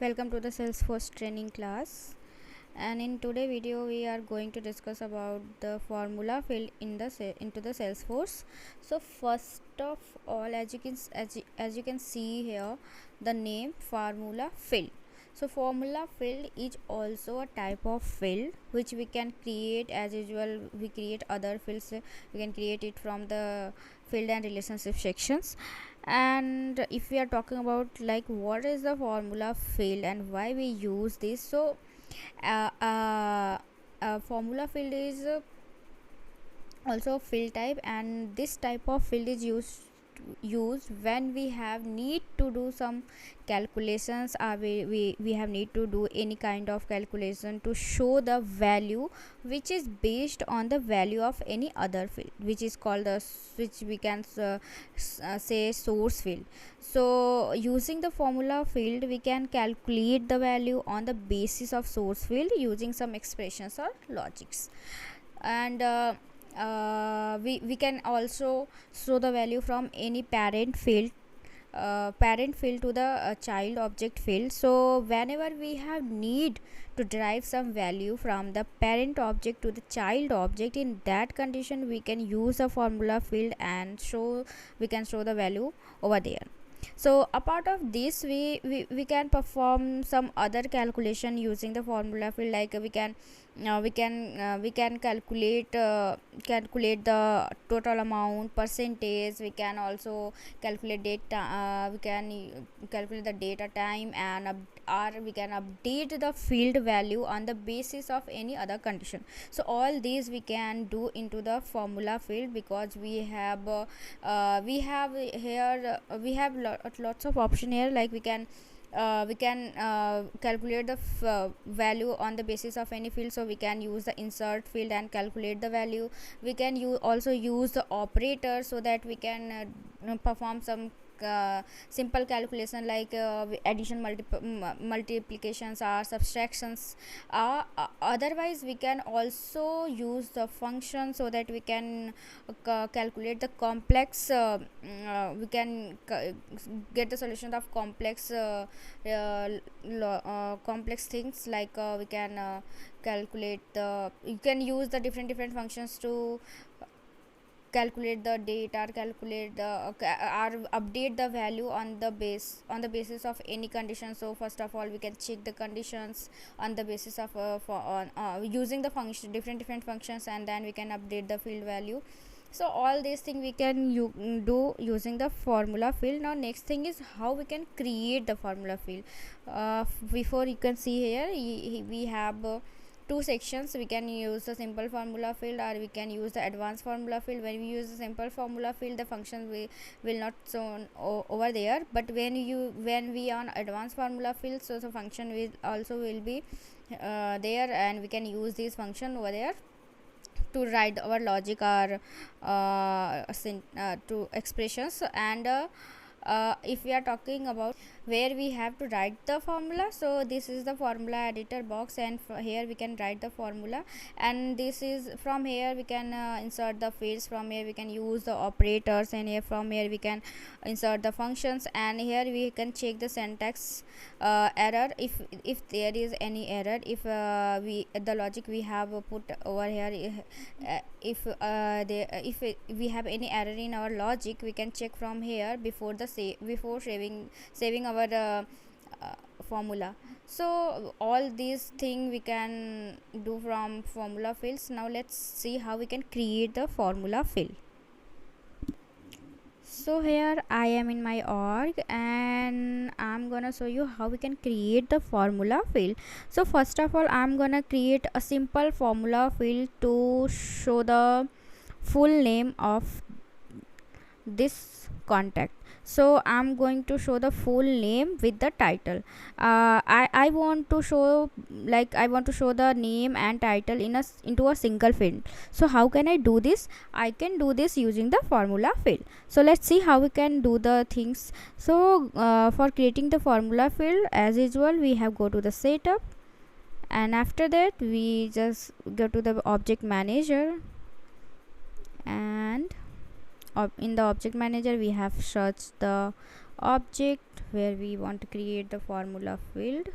Welcome to the Salesforce training class, and in today video we are going to discuss about the formula field into the Salesforce. So first of all, as you can see here, the name formula field. So formula field is also a type of field which we can create. As usual, we create other fields. We can create it from the field and relationship sections. And if we are talking about like what is the formula field and why we use this, so uh, uh, formula field is also a field type, and this type of field is used when we have need to do some calculations, or we have need to do any kind of calculation to show the value which is based on the value of any other field, which is called the which we can say source field. So using the formula field we can calculate the value on the basis of source field using some expressions or logics. And we can also show the value from any parent field to the child object field. So whenever we have need to derive some value from the parent object to the child object, in that condition we can use a formula field and we can show the value over there. So apart of this, we can perform some other calculation using the formula field, like we can calculate the total amount, percentage. We can also calculate data, we can calculate the data time, and or we can update the field value on the basis of any other condition. So all these we can do into the formula field, because we have here lots of option here, like we can calculate the value on the basis of any field. So we can use the insert field and calculate the value. We can also use the operator, so that we can perform some simple calculation, like addition, multiplications or subtractions. Otherwise we can also use the function, so that we can calculate the complex we can get the solution of complex complex things, like we can calculate the you can use the different functions to calculate the data, or calculate the or update the value on the basis of any condition. So first of all we can check the conditions on the basis of using the function, different functions, and then we can update the field value. So all these things we can do using the formula field. Now next thing is how we can create the formula field. Before, you can see here we have two sections. We can use the simple formula field, or we can use the advanced formula field. When we use the simple formula field, the function will not shown over there, but when we on advanced formula field, so the function will be there, and we can use this function over there to write our logic, or to expressions. And if we are talking about where we have to write the formula, so this is the formula editor box, and here we can write the formula. And this is from here we can insert the fields. From here we can use the operators, and from here we can insert the functions. And here we can check the syntax error, if there is any error, if the logic we have put over here, if we have any error in our logic, we can check from here before saving our formula. So all these things we can do from formula fields. Now let's see how we can create the formula field. So here I am in my org, and I'm gonna show you how we can create the formula field. So first of all, I'm gonna create a simple formula field to show the full name of this contact. So I'm going to show the full name with the title. I want to show, like I want to show the name and title into a single field. So how can I do this? I can do this using the formula field. So let's see how we can do the things. So for creating the formula field, as usual, we have go to the setup, and after that we just go to the object manager, and in the object manager we have searched the object where we want to create the formula field,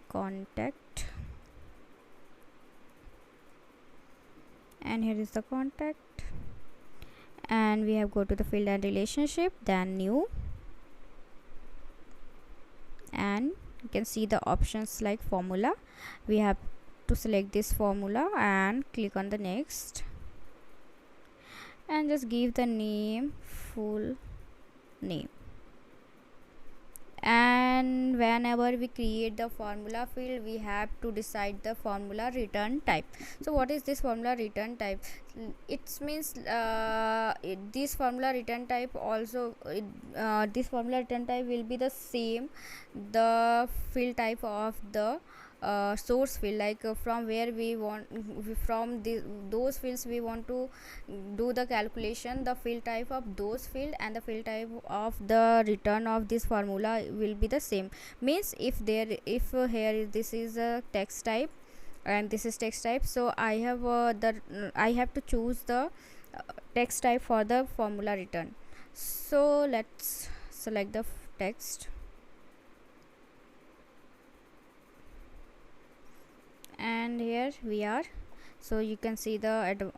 contact, and here is the contact, and we have go to the field and relationship, then new, and you can see the options like formula. We have to select this formula and click on the next, and just give the name full name. And whenever we create the formula field, we have to decide the formula return type. So what is this formula return type? It means this formula return type also this formula return type will be the same the field type of the source field, like from where we want, from those fields we want to do the calculation, the field type of those field and the field type of the return of this formula will be the same. Means if here this is a text type and this is text type, so I have to choose the text type for the formula return. So let's select the text, and here we are. So you can see the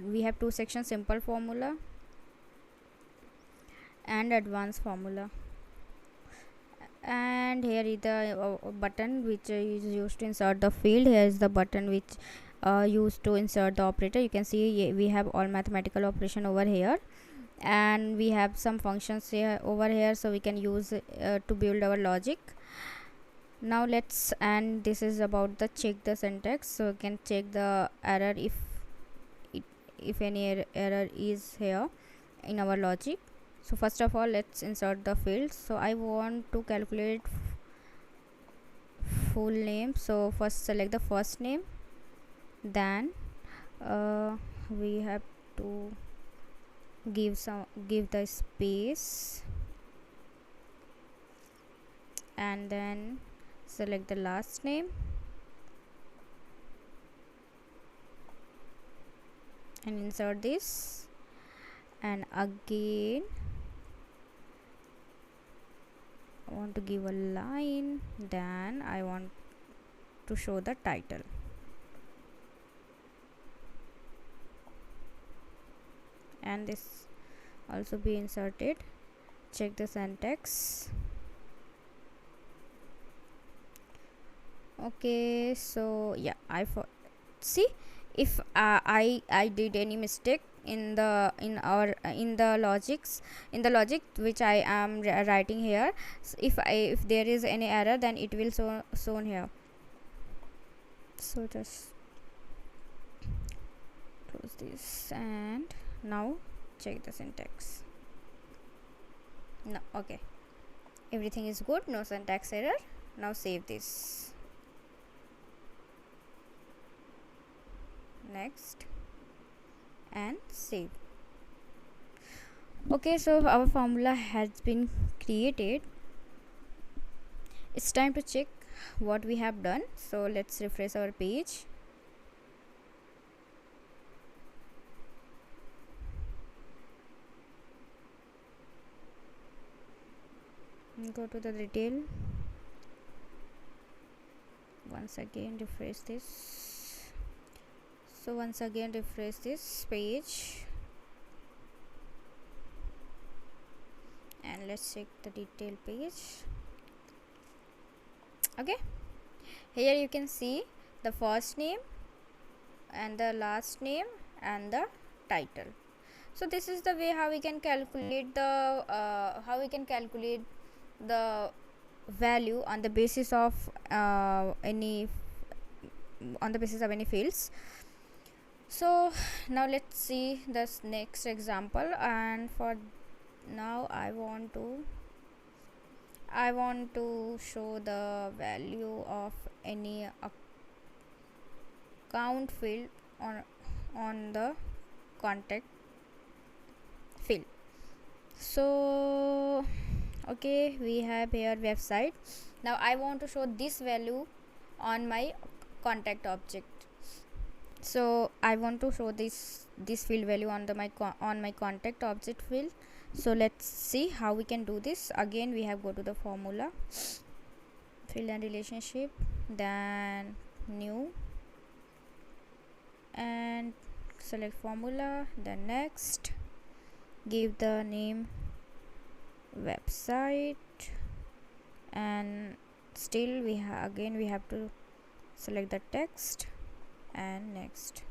we have two sections: simple formula and advanced formula. And here is the button which is used to insert the field. Here is the button which used to insert the operator. You can see we have all mathematical operation over here, and we have some functions here over here, so we can use to build our logic. Now let's, and this is about the check the syntax, so you can check the error if any error is here in our logic. So first of all, let's insert the fields. So I want to calculate full name, so first select the first name, then we have to give the space, and then select the last name, and insert this, and again I want to give a line, then I want to show the title, and this also be inserted. Check the syntax. Okay, so yeah, see if I did any mistake in the logic which I am writing here. So if there is any error, then it will shown here. So just close this, and now check the syntax. No, okay, everything is good, no syntax error. Now save this. Next, and save. Okay, so our formula has been created. It's time to check what we have done. So let's refresh our page. Go to the detail. Once again refresh this. So once again refresh this page, and let's check the detail page. Okay, here you can see the first name and the last name and the title. So this is the way how we can calculate the value on the basis of any fields. So now let's see this next example, and for now I want to show the value of any account field on the contact field. So okay, we have here website. Now I want to show this value on my contact object. So I want to show this field value on my contact object field. So let's see how we can do this. Again we have go to the formula, field and relationship, then new, and select formula, then next, give the name website, and still we again we have to select the text, and next.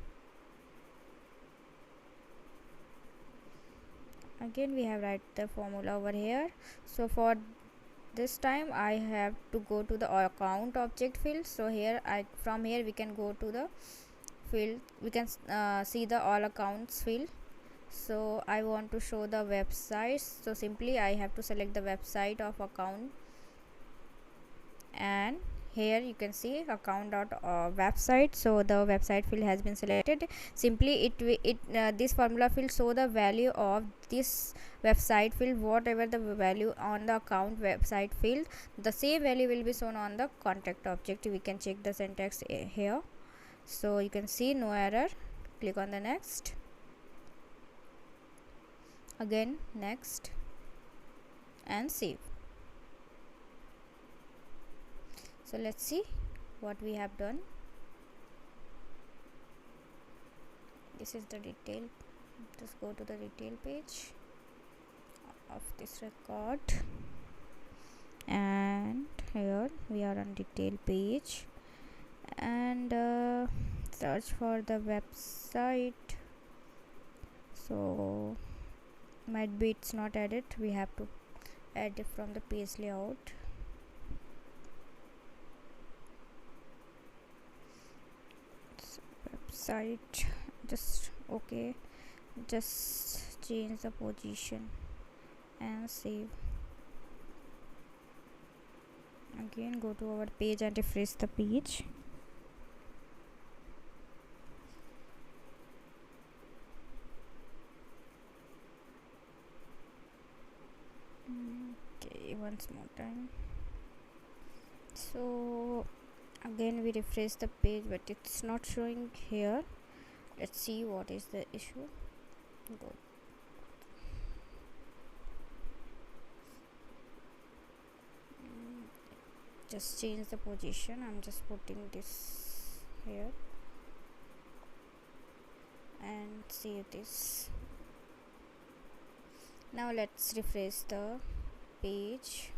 Again we have write the formula over here. So for this time I have to go to the account object field. So here from here we can go to the field, we can see the all accounts field. So I want to show the websites, so simply I have to select the website of account, and here you can see account dot website. So the website field has been selected. Simply this formula field show the value of this website field. Whatever the value on the account website field, the same value will be shown on the contact object. We can check the syntax here. So you can see no error. Click on the next, again next, and save. So let's see what we have done. This is the detail. Just go to the detail page of this record, and here we are on detail page, and search for the website. So might be it's not added, we have to add it from the page layout. Website, just okay, just change the position and save. Again go to our page and refresh the page. Okay, once more time. So again we refresh the page, but it's not showing here. Let's see what is the issue. Go. Just change the position. I'm just putting this here and save this. Now let's refresh the page.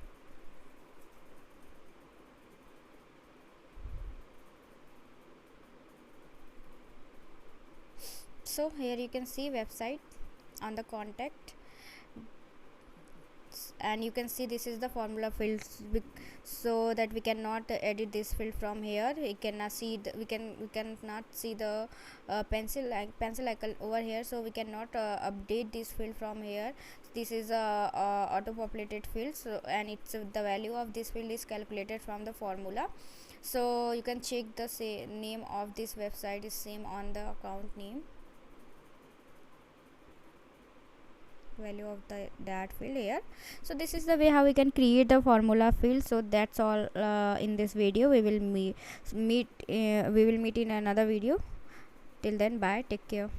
So here you can see website on the contact, and you can see this is the formula field, so that we cannot edit this field from here. We cannot see we cannot see the pencil icon over here, so we cannot update this field from here. This is a auto populated field, so and it's the value of this field is calculated from the formula. So you can check the name of this website is same on the account name, value of that field here. So this is the way how we can create the formula field. So that's all in this video. We will meet in another video. Till then, bye, take care.